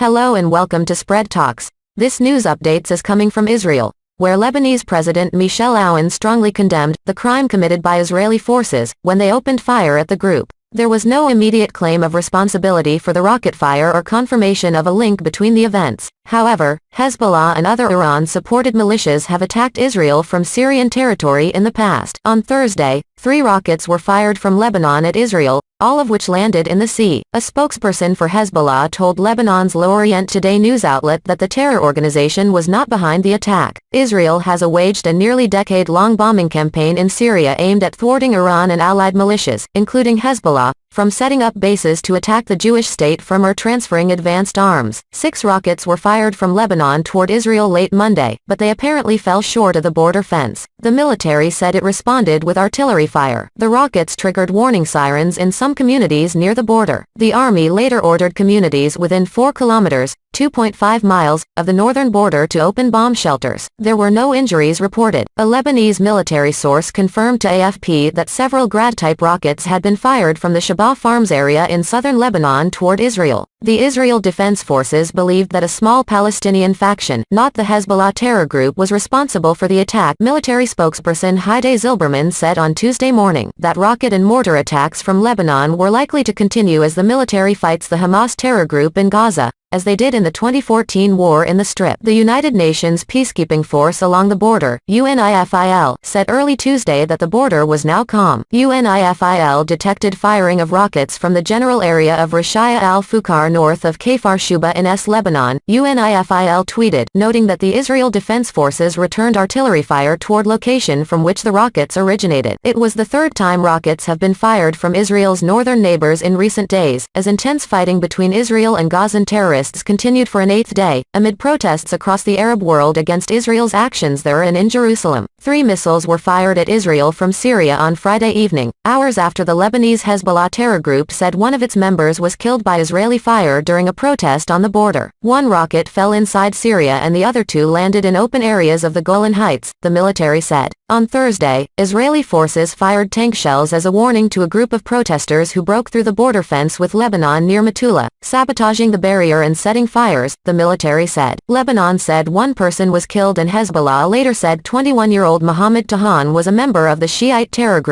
Hello and welcome to Spread Talks. This news updates is coming from Israel, where Lebanese President Michel Aoun strongly condemned the crime committed by Israeli forces when they opened fire at the group. There was no immediate claim of responsibility for the rocket fire or confirmation of a link between the events. However, Hezbollah and other Iran-supported militias have attacked Israel from Syrian territory in the past. On Thursday, 3 rockets were fired from Lebanon at Israel, all of which landed in the sea. A spokesperson for Hezbollah told Lebanon's L'Orient Today news outlet that the terror organization was not behind the attack. Israel has waged a nearly decade-long bombing campaign in Syria aimed at thwarting Iran and allied militias, including Hezbollah, from setting up bases to attack the Jewish state from or transferring advanced arms. 6 rockets were fired from Lebanon toward Israel late Monday, but they apparently fell short of the border fence. The military said it responded with artillery fire. The rockets triggered warning sirens in some communities near the border. The army later ordered communities within 4 kilometers, 2.5 miles, of the northern border to open bomb shelters. There were no injuries reported. A Lebanese military source confirmed to AFP that several Grad-type rockets had been fired from the Shabah Farms area in southern Lebanon toward Israel. The Israel Defense Forces believed that a small Palestinian faction, not the Hezbollah terror group, was responsible for the attack. Military spokesperson Heidi Zilberman said on Tuesday morning that rocket and mortar attacks from Lebanon were likely to continue as the military fights the Hamas terror group in Gaza, as they did in the 2014 war in the Strip. The United Nations peacekeeping force along the border, UNIFIL, said early Tuesday that the border was now calm. UNIFIL detected firing of rockets from the general area of Rishaya al-Fukar north of Kfar Shuba in Lebanon. UNIFIL tweeted, noting that the Israel Defense Forces returned artillery fire toward location from which the rockets originated. It was the 3rd time rockets have been fired from Israel's northern neighbors in recent days, as intense fighting between Israel and Gazan terrorists continued for an 8th day, amid protests across the Arab world against Israel's actions there and in Jerusalem. 3 missiles were fired at Israel from Syria on Friday evening, hours after the Lebanese Hezbollah terror group said one of its members was killed by Israeli fire during a protest on the border. 1 rocket fell inside Syria and the other 2 landed in open areas of the Golan Heights, the military said. On Thursday, Israeli forces fired tank shells as a warning to a group of protesters who broke through the border fence with Lebanon near Metula, sabotaging the barrier and setting fires, the military said. Lebanon said 1 person was killed and Hezbollah later said 21-year-old Mohammed Tahan was a member of the Shiite terror group.